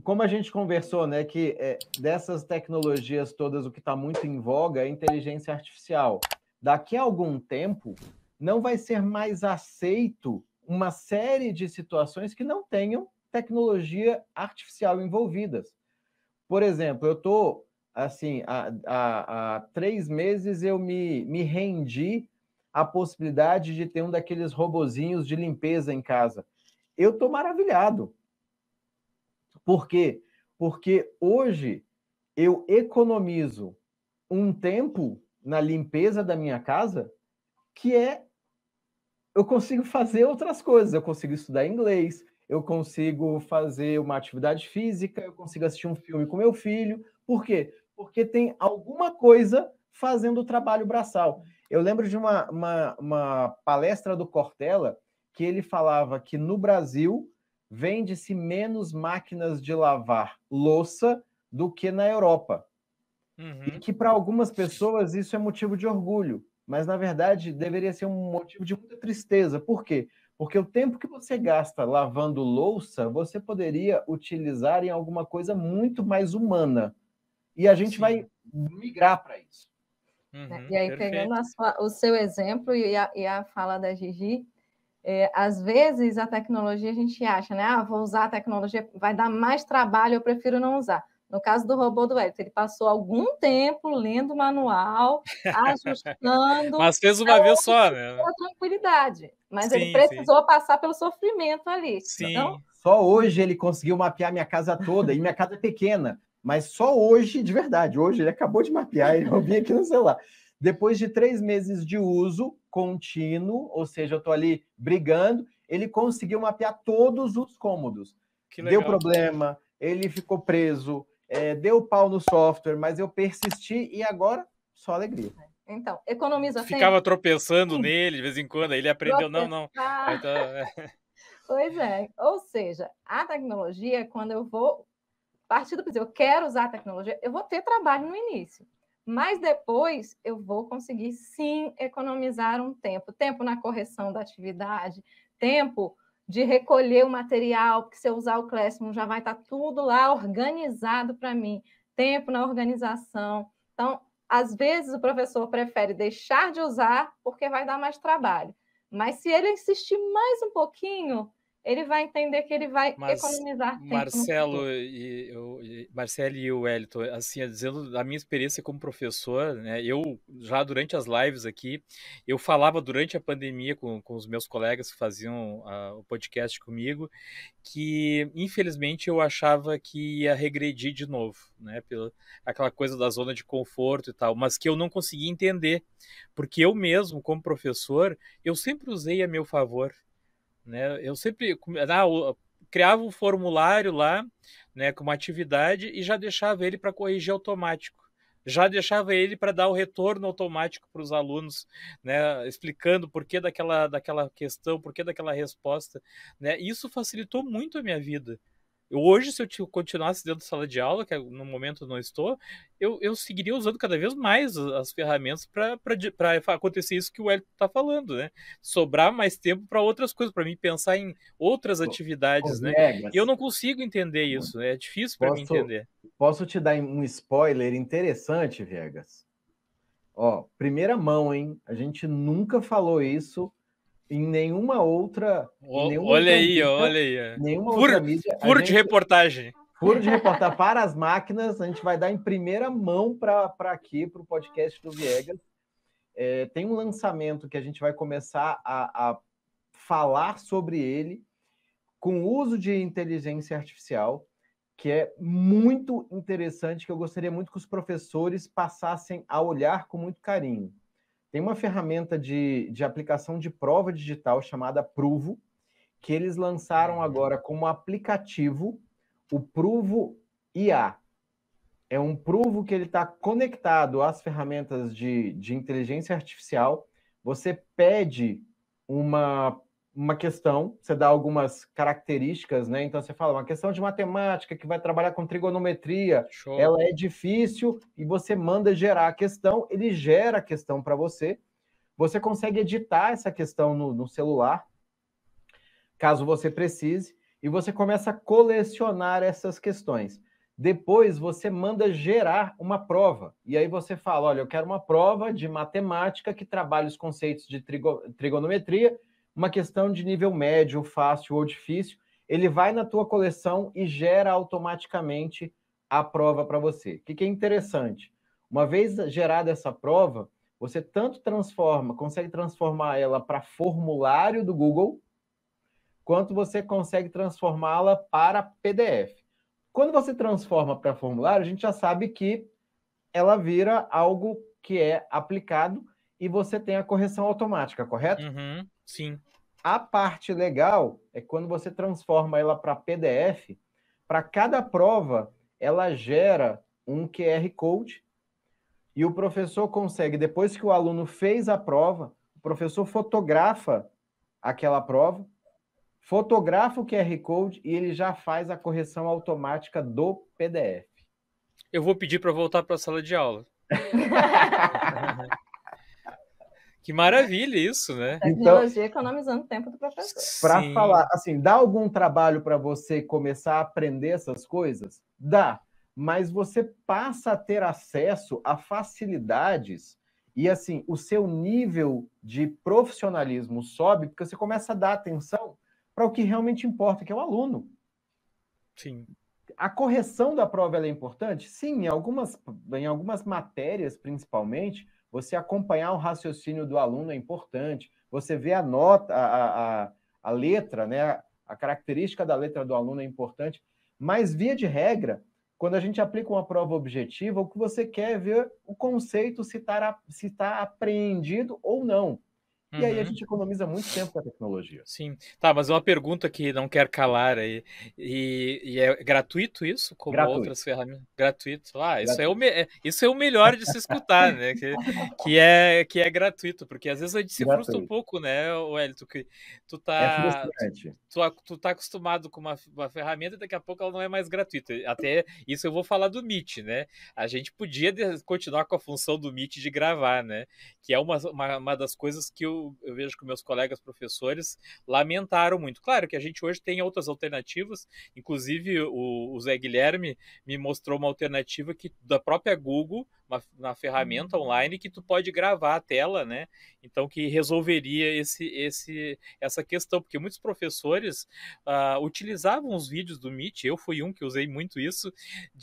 como a gente conversou, né, que dessas tecnologias todas, o que está muito em voga é a inteligência artificial. Daqui a algum tempo, não vai ser mais aceito uma série de situações que não tenham tecnologia artificial envolvidas. Por exemplo, eu estou, assim, há 3 meses eu me rendi à possibilidade de ter um daqueles robozinhos de limpeza em casa. Eu estou maravilhado. Por quê? Porque hoje eu economizo um tempo na limpeza da minha casa que eu consigo fazer outras coisas. Eu consigo estudar inglês, eu consigo fazer uma atividade física, eu consigo assistir um filme com meu filho. Por quê? Porque tem alguma coisa fazendo o trabalho braçal. Eu lembro de uma palestra do Cortella que ele falava que no Brasil vende-se menos máquinas de lavar louça do que na Europa. E que para algumas pessoas isso é motivo de orgulho, mas na verdade deveria ser um motivo de muita tristeza. Por quê? Porque o tempo que você gasta lavando louça, você poderia utilizar em alguma coisa muito mais humana. E a gente vai migrar para isso. E aí, pegando o seu exemplo e a fala da Gigi, às vezes a tecnologia a gente acha, né? Ah, vou usar a tecnologia, vai dar mais trabalho, eu prefiro não usar. No caso do robô do Wellington, ele passou algum tempo lendo o manual, ajustando. Mas fez uma vez só, né? Com tranquilidade. Mas ele precisou passar pelo sofrimento ali. Sim. Então, só hoje ele conseguiu mapear minha casa toda, e minha casa é pequena. Mas só hoje, de verdade, hoje ele acabou de mapear, eu vi aqui no celular. Depois de 3 meses de uso contínuo, ou seja, eu estou ali brigando, ele conseguiu mapear todos os cômodos. Deu problema, ele ficou preso, deu pau no software, mas eu persisti e agora só alegria. Então, economiza tempo. Ficava tropeçando nele de vez em quando, aí ele aprendeu, não. Pois é, ou seja, a tecnologia, quando eu vou partir do princípio, eu quero usar a tecnologia, eu vou ter trabalho no início. Mas depois eu vou conseguir, sim, economizar um tempo. Tempo na correção da atividade, tempo de recolher o material, porque se eu usar o Classroom já vai estar tudo lá organizado para mim. Tempo na organização. Então, às vezes o professor prefere deixar de usar porque vai dar mais trabalho. Mas se ele insistir mais um pouquinho, ele vai entender que ele vai economizar tempo. Marcelo e o Wellington, assim, dizendo da minha experiência como professor, né, eu já durante as lives aqui, eu falava durante a pandemia com os meus colegas que faziam o podcast comigo, que infelizmente eu achava que ia regredir de novo, né, pela aquela coisa da zona de conforto e tal, mas que eu não conseguia entender, porque eu mesmo, como professor, eu sempre usei a meu favor. Né? Eu sempre criava um formulário lá, né, com uma atividade e já deixava ele para corrigir automático. Já deixava ele para dar o retorno automático para os alunos, né, explicando por que daquela questão, por que daquela resposta. Né? Isso facilitou muito a minha vida. Hoje, se eu continuasse dentro da sala de aula, que no momento eu não estou, eu seguiria usando cada vez mais as ferramentas para acontecer isso que o Wellington está falando, né? Sobrar mais tempo para outras coisas, para mim pensar em outras atividades, né? E eu não consigo entender isso, né? É difícil para mim entender. Posso te dar um spoiler interessante, Viegas? Ó, primeira mão, hein? A gente nunca falou isso em nenhuma outra. Olha aí. Nenhuma outra mídia. Furo de reportagem. Furo de reportagem para as máquinas. A gente vai dar em primeira mão para aqui, para o podcast do Viegas. Tem um lançamento que a gente vai começar a falar sobre ele com o uso de inteligência artificial, que é muito interessante, que eu gostaria muito que os professores passassem a olhar com muito carinho. Tem uma ferramenta de aplicação de prova digital chamada Pruvo, que eles lançaram agora como aplicativo, o Pruvo IA. É um Pruvo que ele está conectado às ferramentas de inteligência artificial. Você pede uma questão, você dá algumas características, né? Então você fala, uma questão de matemática que vai trabalhar com trigonometria, ela é difícil, e você manda gerar a questão, ele gera a questão para você. Você consegue editar essa questão no celular, caso você precise, e você começa a colecionar essas questões. Depois você manda gerar uma prova. E aí você fala, olha, eu quero uma prova de matemática que trabalhe os conceitos de trigonometria, uma questão de nível médio, fácil ou difícil. Ele vai na tua coleção e gera automaticamente a prova para você. O que é interessante? Uma vez gerada essa prova, você tanto consegue transformar ela para formulário do Google, quanto você consegue transformá-la para PDF. Quando você transforma para formulário, a gente já sabe que ela vira algo que é aplicado e você tem a correção automática, correto? Uhum, sim. A parte legal é quando você transforma ela para PDF, para cada prova, ela gera um QR Code e o professor consegue, depois que o aluno fez a prova, o professor fotografa aquela prova, fotografa o QR Code e ele já faz a correção automática do PDF. Eu vou pedir para voltar para a sala de aula. Que maravilha isso, né? Tecnologia economizando tempo do professor. Para falar, assim, dá algum trabalho para você começar a aprender essas coisas? Dá, mas você passa a ter acesso a facilidades e, assim, o seu nível de profissionalismo sobe porque você começa a dar atenção para o que realmente importa, que é o aluno. Sim. A correção da prova é importante? Sim, em algumas matérias, principalmente, você acompanhar o raciocínio do aluno é importante. Você vê a nota, a letra, né? A característica da letra do aluno é importante. Mas, via de regra, quando a gente aplica uma prova objetiva, o que você quer é ver o conceito se está apreendido ou não. E aí a gente economiza muito tempo com a tecnologia. Sim. Tá, mas uma pergunta que não quer calar aí. E é gratuito isso? Como Gratuito. Outras ferramentas? Gratuito. Isso é o melhor de se escutar, né? Que é gratuito, porque às vezes a gente se frustra um pouco, né, Wellington? Que tu tá, é frustrante. Tu tá acostumado com uma ferramenta e daqui a pouco ela não é mais gratuita. Até isso eu vou falar do Meet, né? A gente podia continuar com a função do Meet de gravar, né? Que é uma das coisas que eu vejo que meus colegas professores lamentaram muito. Claro que a gente hoje tem outras alternativas, inclusive o Zé Guilherme me mostrou uma alternativa da própria Google, uma ferramenta online que tu pode gravar a tela, né? Então que resolveria essa questão, porque muitos professores utilizavam os vídeos do Meet, eu fui um que usei muito isso,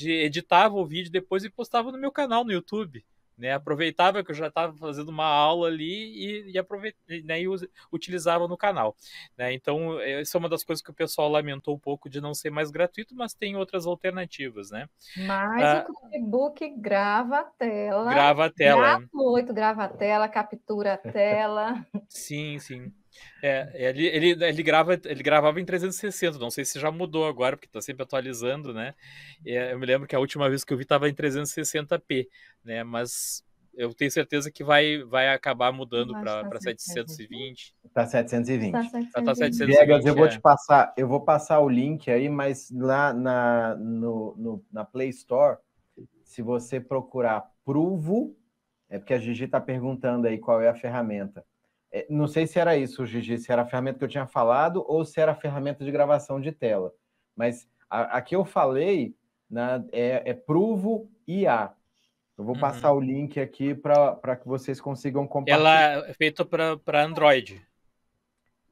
editava o vídeo depois e postava no meu canal no YouTube. Né, aproveitava que eu já estava fazendo uma aula ali e utilizava no canal. Né? Então, essa é uma das coisas que o pessoal lamentou um pouco de não ser mais gratuito, mas tem outras alternativas. Né? Mas o Chromebook grava a tela. Grava a tela. Gratuito, grava a tela, captura a tela. Sim, sim. Ele gravava em 360, não sei se já mudou agora, porque está sempre atualizando, né? Eu me lembro que a última vez que eu vi estava em 360p, né? Mas eu tenho certeza que vai acabar mudando para 720. Para 720. Tá Tá 720. Viegas, eu vou passar o link aí, mas lá na Play Store, se você procurar Pruvo, é porque a Gigi está perguntando aí qual é a ferramenta. Não sei se era isso, Gigi, se era a ferramenta que eu tinha falado ou se era a ferramenta de gravação de tela. Mas a que eu falei, né, é Pruvo IA. Eu vou passar o link aqui para que vocês consigam compartilhar. Ela é feita para Android.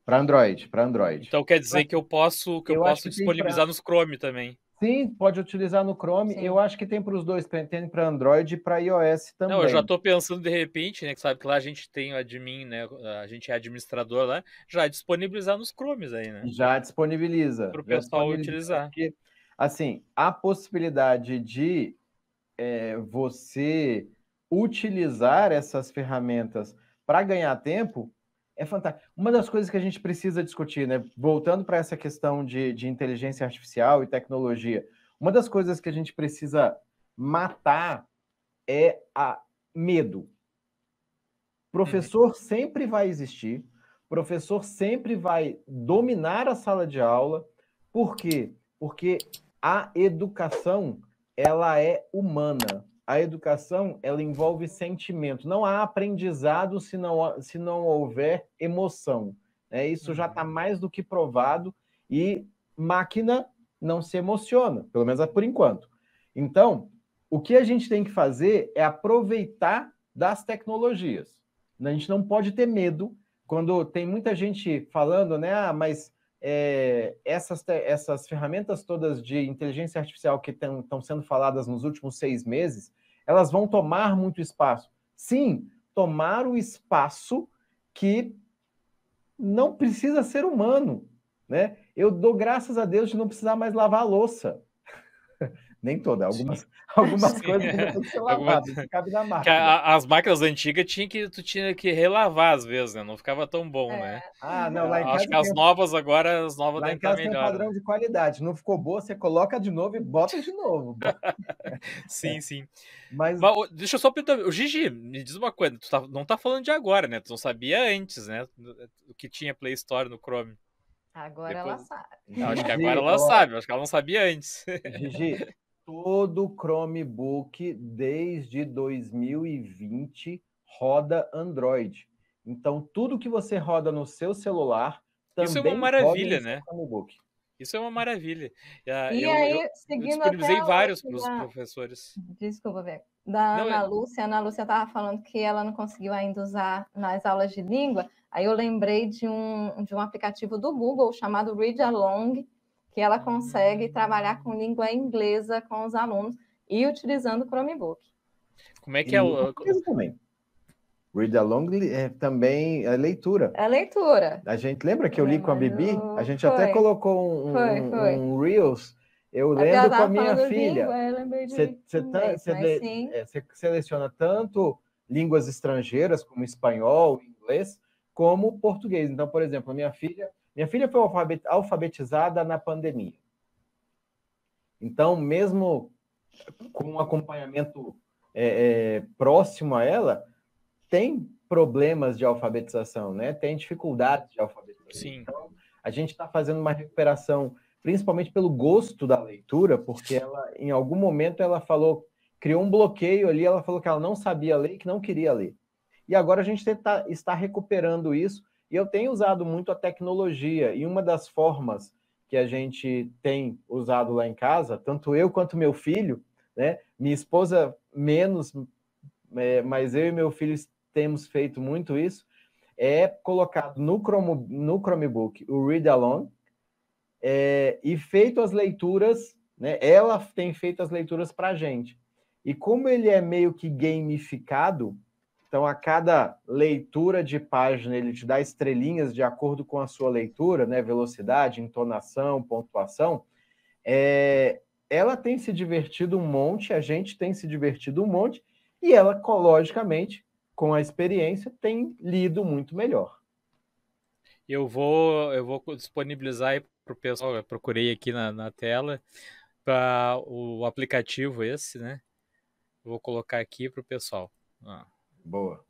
Para Android. Então quer dizer que eu posso disponibilizar nos Chrome também. Sim, pode utilizar no Chrome. Sim. Eu acho que tem para os dois, tem para Android e para iOS também. Não, eu já estou pensando de repente, né, que sabe que lá a gente tem o admin, né, a gente é administrador lá, já disponibilizar nos Chromes aí, né? Já disponibiliza. Para o pessoal utilizar. Porque, assim, a possibilidade de você utilizar essas ferramentas para ganhar tempo é fantástico. Uma das coisas que a gente precisa discutir, né? Voltando para essa questão de inteligência artificial e tecnologia, uma das coisas que a gente precisa matar é a medo. Professor sempre vai existir, professor sempre vai dominar a sala de aula. Por quê? Porque a educação, ela é humana. A educação, ela envolve sentimento. Não há aprendizado se não houver emoção. Isso já está mais do que provado. E máquina não se emociona, pelo menos por enquanto. Então, o que a gente tem que fazer é aproveitar das tecnologias. A gente não pode ter medo quando tem muita gente falando, né? Mas essas ferramentas todas de inteligência artificial que estão sendo faladas nos últimos 6 meses, elas vão tomar muito espaço. Sim, tomar o espaço que não precisa ser humano, né? Eu dou graças a Deus de não precisar mais lavar a louça. Nem toda, algumas coisas que tem que ser lavadas, que cabe na máquina. As máquinas antigas tu tinha que relavar às vezes, né? Não ficava tão bom, né? Não, lá em casa acho que as novas devem estar tem um melhor. padrão de qualidade. Não ficou boa, você coloca de novo e bota de novo. Sim, sim. Mas deixa eu só perguntar, o Gigi, me diz uma coisa, não tá falando de agora, né? Tu não sabia antes, né? O que tinha Play Store no Chrome. Agora ela sabe. Acho que agora ela sabe, acho que ela não sabia antes. Gigi, todo Chromebook desde 2020 roda Android. Então, tudo que você roda no seu celular também Isso é uma maravilha, roda no né? seu Chromebook. Isso é uma maravilha. Eu disponibilizei vários para os professores. Desculpa, Beco. Ana Lúcia estava falando que ela não conseguiu ainda usar nas aulas de língua. Aí eu lembrei de um aplicativo do Google chamado Read Along, que ela consegue trabalhar com língua inglesa com os alunos e utilizando o Chromebook. Como é que é o... também. Read Along também é leitura. É leitura. A gente lembra que eu li com a Bibi? A gente até colocou um Reels. Eu lendo com a minha filha. Você seleciona tanto línguas estrangeiras, como espanhol, inglês, como português. Então, por exemplo, minha filha foi alfabetizada na pandemia. Então, mesmo com um acompanhamento próximo a ela, tem problemas de alfabetização, né? Tem dificuldades de alfabetização. Sim. Então, a gente está fazendo uma recuperação, principalmente pelo gosto da leitura, porque ela, em algum momento, ela criou um bloqueio ali, ela falou que ela não sabia ler e que não queria ler. E agora a gente está recuperando isso, e eu tenho usado muito a tecnologia, e uma das formas que a gente tem usado lá em casa, tanto eu quanto meu filho, né? Minha esposa menos, mas eu e meu filho temos feito muito isso, é colocado no Chromebook o Read Along, e feito as leituras, né? Ela tem feito as leituras para a gente. E como ele é meio que gamificado, então a cada leitura de página ele te dá estrelinhas de acordo com a sua leitura, né? Velocidade, entonação, pontuação. Ela tem se divertido um monte, a gente tem se divertido um monte, e ela, logicamente, com a experiência, tem lido muito melhor. Eu vou disponibilizar aí para o pessoal, eu procurei aqui na tela, para o aplicativo esse, né? Vou colocar aqui para o pessoal. Boa.